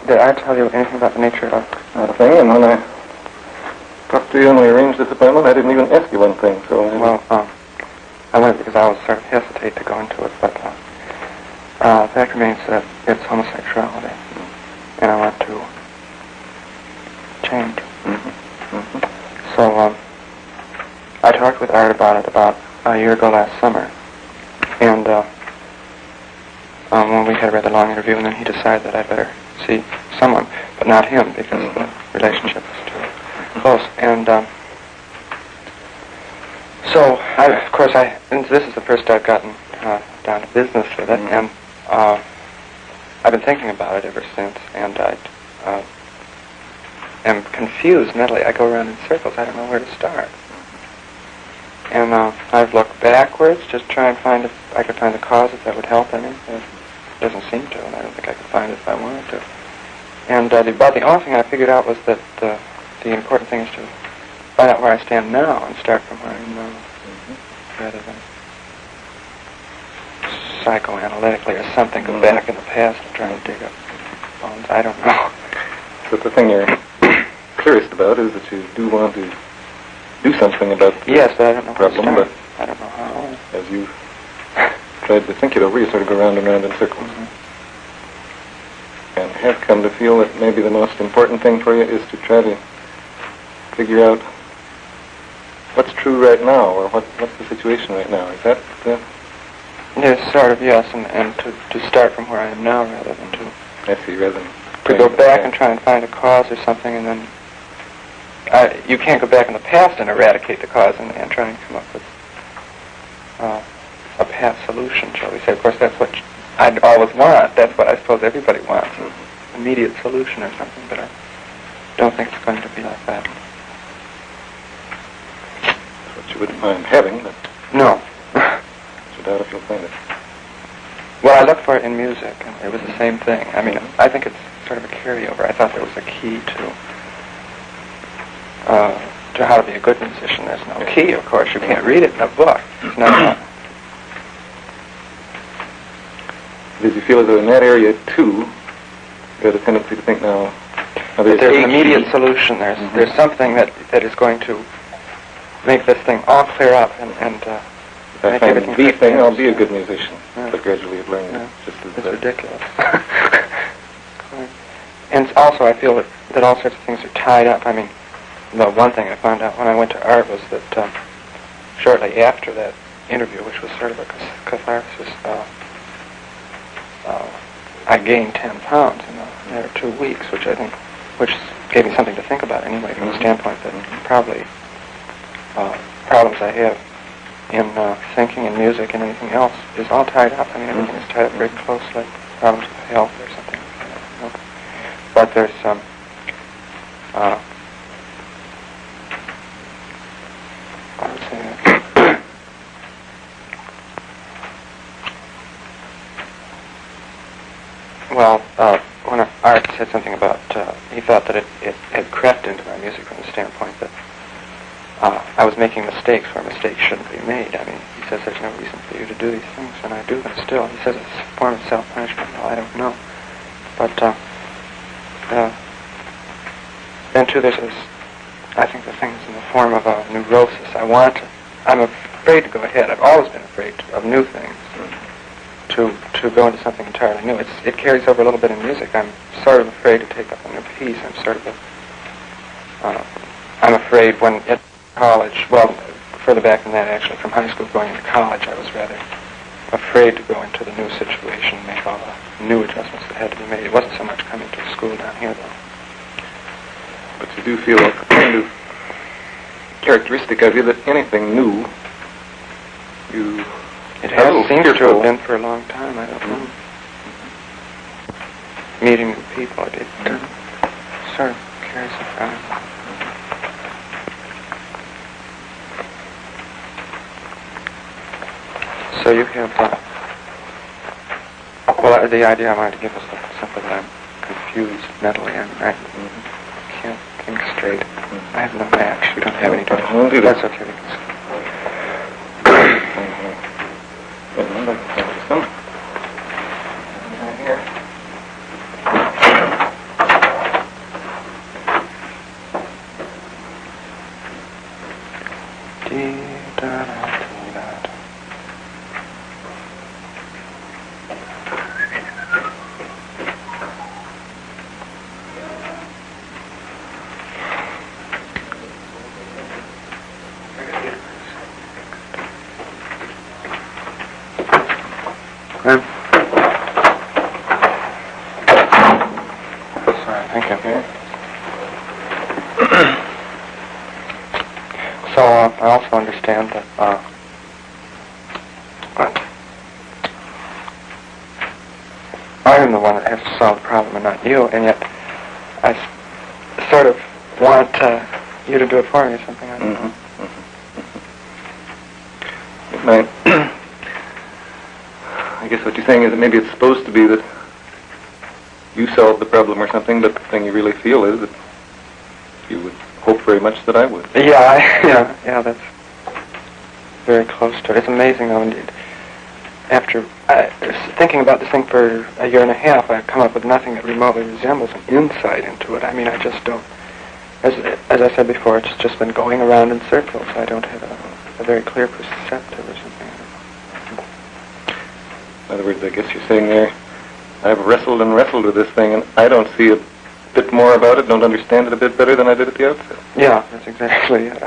did I tell you anything about the nature of... Not a thing, and when I talked to you and we arranged this appointment, I didn't even ask you one thing, so... Well, I went because I was sort of hesitate to go into it, but the fact remains that it's homosexuality, and I want to change. So, I talked with Art about it about a year ago last summer, and when we had a rather long interview, and then he decided that I'd better see someone, but not him, because the relationship was too close. And so, and this is the first I've gotten down to business with it, and I've been thinking about it ever since, and I am confused mentally. I go around in circles. I don't know where to start. And I've looked backwards, just try and find if I could find the causes that would help any. It doesn't seem to, and I don't think I could find it if I wanted to. And about the only thing I figured out was that the important thing is to find out where I stand now and start from where I am now, rather than psychoanalytically or something, go back in the past and try to dig up bones. I don't know. So the thing you're curious about is that you do want to do something about the yes, but I don't know problem, but I don't know how. As you tried to think it over, you sort of go round and round in circles. And have come to feel that maybe the most important thing for you is to try to figure out what's true right now, or what's the situation right now. Is that Yes, sort of, yes, and to start from where I am now rather than to... I see, rather than... To go back and try and find a cause or something, and then... you can't go back in the past and eradicate the cause and try and come up with a past solution, shall we say. Of course, that's what I'd always want. That's what I suppose everybody wants, an immediate solution or something, but I don't think it's going to be like that. That's what you wouldn't mind having, but... No. I doubt if you'll find it. Well, I looked for it in music, and it was the same thing. I mean, I think it's sort of a carryover. I thought there was a key to how to be a good musician. There's no key, of course. You can't read it in a book. It's not. Did you feel as though in that area, too, you had a tendency to think now... There's an immediate solution. There's something that is going to make this thing all clear up and I find the thing, I'll be a good musician. Yeah. But gradually I've learned just as it's ridiculous. And also I feel that all sorts of things are tied up. I mean, the one thing I found out when I went to Art was that shortly after that interview, which was sort of a catharsis, I gained 10 pounds in a matter of 2 weeks, which gave me something to think about anyway, from the standpoint that probably problems I have in thinking and music and anything else is all tied up. I mean, everything is tied up very closely. Problems with health or something like that. You know? But there's some well, when Art said something about, he thought that it had crept into my music from the standpoint that I was making mistakes where mistakes shouldn't be made. I mean, he says there's no reason for you to do these things, and I do them still. He says it's a form of self-punishment. Well, I don't know. But then, too, there's this, I think the thing's in the form of a neurosis. I'm afraid to go ahead. I've always been afraid of new things, to go into something entirely new. It carries over a little bit in music. I'm sort of afraid to take up a new piece. I'm afraid when at college, well, further back than that, actually, from high school going into college, I was rather afraid to go into the new situation and make all the new adjustments that had to be made. It wasn't so much coming to school down here, though. But you do feel a kind of characteristic of you that anything new, It has seemed to have been for a long time. I don't know. Meeting new people, it sort of carries it around. So you have, well, the idea I wanted to give was simply that I'm confused mentally. I can't think straight. I have no match. You don't have any. That's okay. Thank you. Okay. So I also understand that I am the one that has to solve the problem and not you, and yet I sort of want you to do it for me or something. I don't know. I guess what you're saying is that maybe it's supposed to be that you solve the problem or something, but the thing you really feel is that you would hope very much that I would. Yeah, that's very close to it. It's amazing, though, indeed. After thinking about this thing for a year and a half, I've come up with nothing that remotely resembles an insight into it. I mean, I just don't. As I said before, it's just been going around in circles. I don't have a very clear perceptive or something. In other words, I guess you're saying there, I've wrestled and wrestled with this thing, and I don't see a bit more about it, don't understand it a bit better than I did at the outset. Yeah, that's exactly it.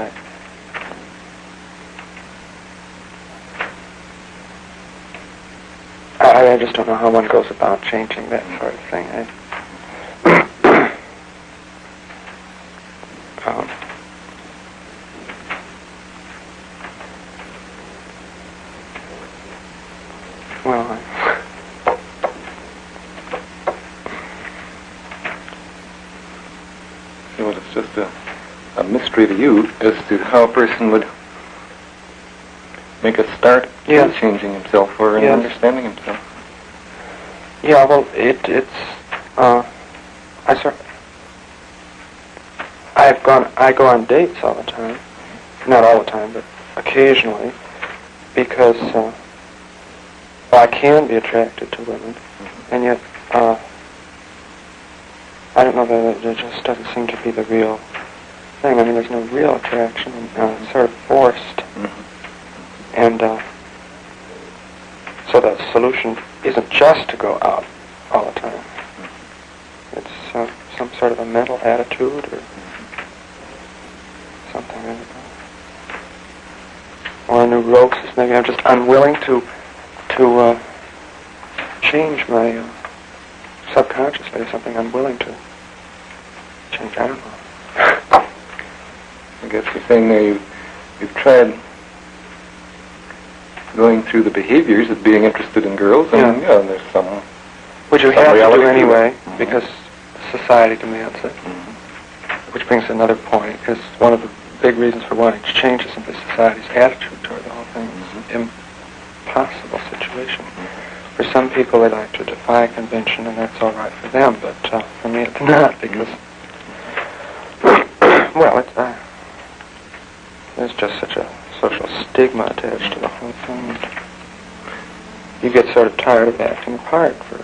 I just don't know how one goes about changing that sort of thing. Well, it's just a mystery to you as to how a person would make a start in changing himself or in understanding himself. Yeah, well, I go on dates all the time. Not all the time, but occasionally, because I can be attracted to women, and yet I don't know that it just doesn't seem to be the real thing. I mean, there's no real attraction, and it's sort of forced. And so the solution isn't just to go out all the time. It's some sort of a mental attitude or something. Or a neurosis. Maybe I'm just unwilling to change my subconsciously or something. I'm willing to change. I don't know. I guess you're saying there you've tried going through the behaviors of being interested in girls, and there's some. Which you have to do anyway, because society demands it. Which brings another point, because one of the big reasons for wanting to change is simply society's attitude toward the whole thing. It's an impossible situation. For some people, they like to defy convention, and that's all right for them, but for me, it's not, because, well, there's just such a social stigma attached to the whole thing. You get sort of tired of acting a part for.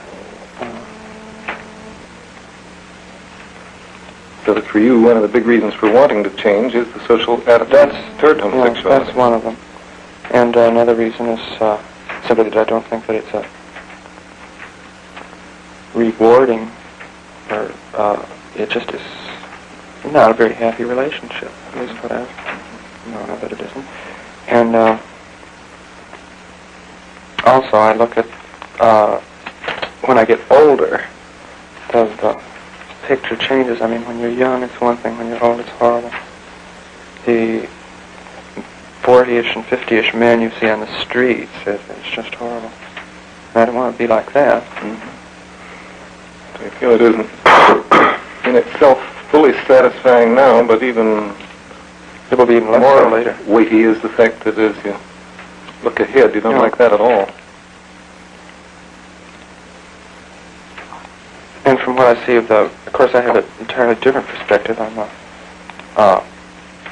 So that for you, one of the big reasons for wanting to change is the social attitude toward homosexuality. Yeah, that's one of them. And another reason is simply that I don't think that it's a rewarding, or it just is not a very happy relationship. At least what I've known of it isn't. And also, I look at when I get older, the picture changes. I mean, when you're young, it's one thing. When you're old, it's horrible. The 40-ish and 50-ish men you see on the streets, it's just horrible. And I don't want to be like that. So you feel it isn't in itself fully satisfying now, but even it will be even less more so later. Weighty is the fact that as you look ahead, you don't like that at all. And from what I see of of course I have an entirely different perspective on the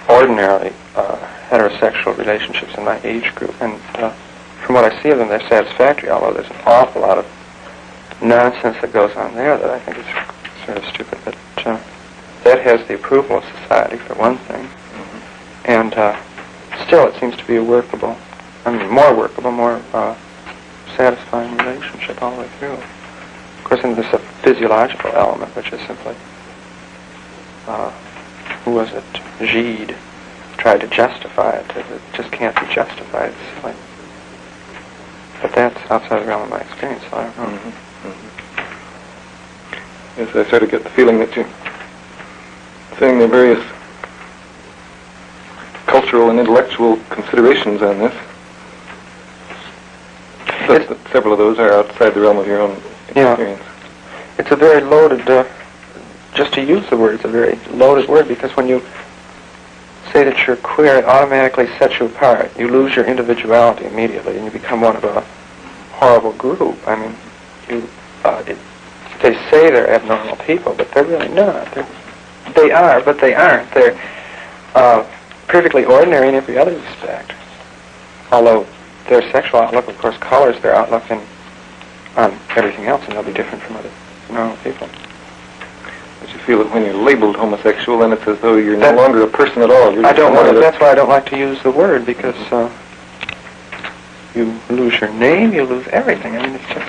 ordinarily heterosexual relationships in my age group, and from what I see of them, they're satisfactory, although there's an awful lot of nonsense that goes on there that I think is sort of stupid, but that has the approval of society, for one thing, and still it seems to be a workable, more workable, more satisfying relationship all the way through. Of course, then there's a physiological element, which is simply, who was it? Gide tried to justify it. It just can't be justified. It's silly. But that's outside the realm of my experience, so I don't know. Yes, I sort of get the feeling that you're saying there are various cultural and intellectual considerations on this. But that several of those are outside the realm of your own experience. It's a very loaded, just to use the word, it's a very loaded word, because when you say that you're queer, it automatically sets you apart. You lose your individuality immediately, and you become one of a horrible group. I mean, they say they're abnormal people, but they're really not. They are, but they aren't. They're perfectly ordinary in every other respect. Although their sexual outlook, of course, colors their outlook on everything else, and they'll be different from other normal people. But you feel that when you're labeled homosexual, then it's as though you're no longer a person at all. I don't know. That's why I don't like to use the word, because you lose your name, you lose everything. I mean, it's just...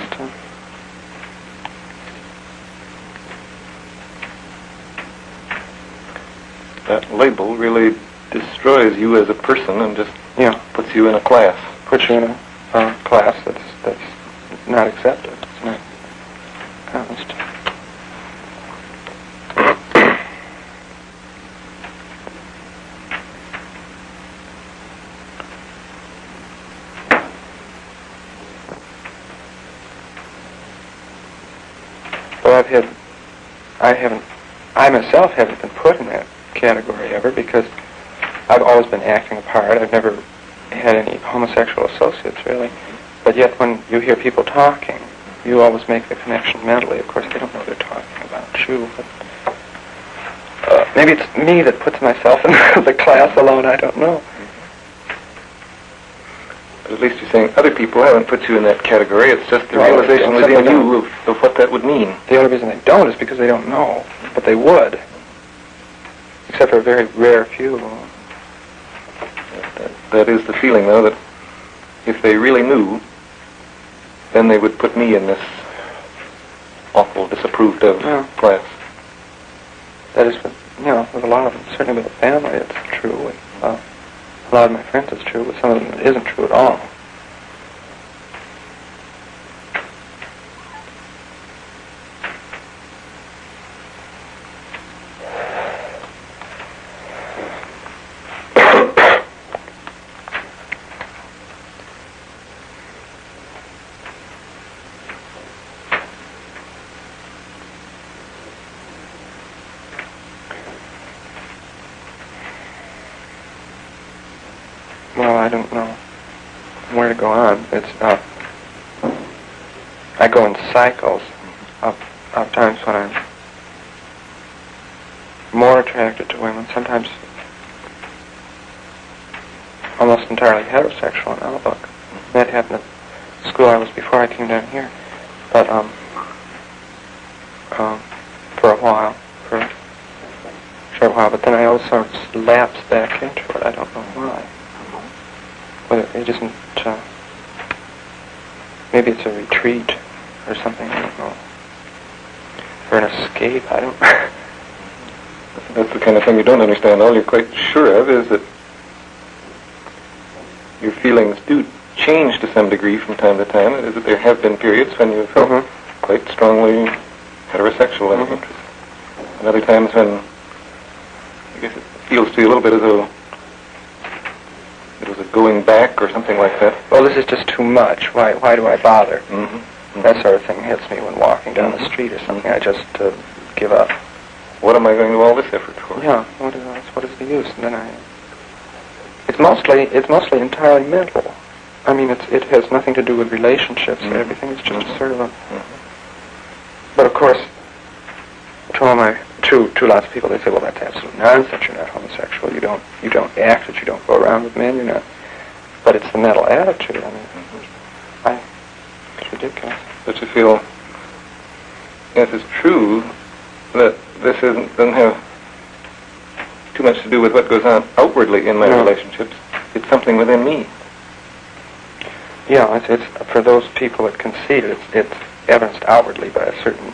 That label really destroys you as a person and just puts you in a class. Puts you in a class that's not accepted. It's not honest. But I myself haven't been put in that category ever, because I've always been acting a part. I've never had any homosexual associates, really. But yet when you hear people talking, you always make the connection mentally. Of course, they don't know they're talking about you, but maybe it's me that puts myself in the class alone, I don't know. But at least you're saying other people haven't put you in that category. It's just the realization within you of what that would mean. The only reason they don't is because they don't know, but they would. Except for a very rare few. That is the feeling, though, that if they really knew, then they would put me in this awful, disapproved of class. That is, with a lot of them, certainly with the family, it's true. With a lot of my friends, it's true. With some of them, it isn't true at all. Well, I don't know where to go on. It's I go in cycles of times when I'm more attracted to women, sometimes almost entirely heterosexual in outlook. That happened at the school I was before I came down here. But for a short while, but then I always sort of lapse back into it. I don't know why. Whether it isn't, maybe it's a retreat or something, I don't know. Or an escape, I don't know. That's the kind of thing you don't understand. All you're quite sure of is that your feelings do change to some degree from time to time. It is that there have been periods when you felt quite strongly heterosexual in interest. And other times when I guess it feels to you a little bit as though it was a going back or something like that. Well, this is just too much. Why do I bother? That sort of thing hits me when walking down the street or something. I just give up. What am I going to do all this effort for? Yeah, what is the use? And then it's mostly entirely mental. I mean, it has nothing to do with relationships or everything. It's just sort of a... But of course, to lots of people, they say, well, that's absolute nonsense. You're not homosexual. You don't act that you don't go around with men. You're not. But it's the mental attitude. I mean, it's ridiculous. But you feel, yes, it's true that this doesn't have too much to do with what goes on outwardly in my relationships. It's something within me. Yeah, it's for those people that concede it. It's evidenced outwardly by a certain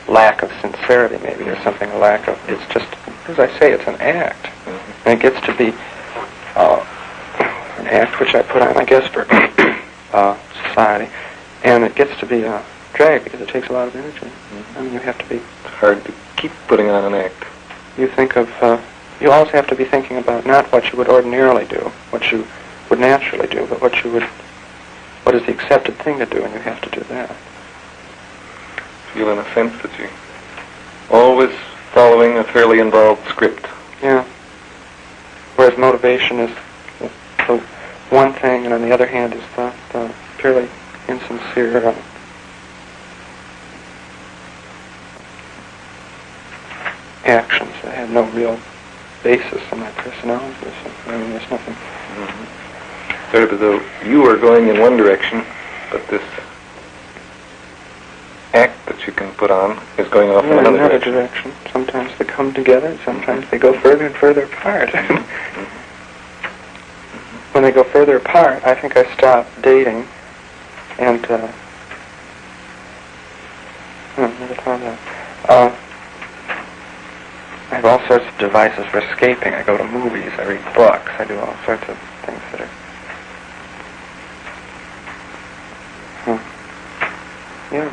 lack of sincerity, maybe, or something. A lack of. It's just, as I say, it's an act, and it gets to be an act which I put on, I guess, for society, and it gets to be drag because it takes a lot of energy. I mean, you have to be... It's hard to keep putting on an act. You think of... you always have to be thinking about not what you would ordinarily do, what you would naturally do, but what you would... What is the accepted thing to do, and you have to do that. Feel in a sense that you're always following a fairly involved script. Yeah. Whereas motivation is the one thing, and on the other hand is the purely insincere actions that have no real basis in my personality or something. I mean, there's nothing... Mm-hmm. Sort of as though you are going in one direction, but this act that you can put on is going off in another direction. Sometimes they come together, and sometimes they go further and further apart. When they go further apart, I think I stop dating, and never found that. I have all sorts of devices for escaping. I go to movies, I read books, I do all sorts of things that are... Yeah.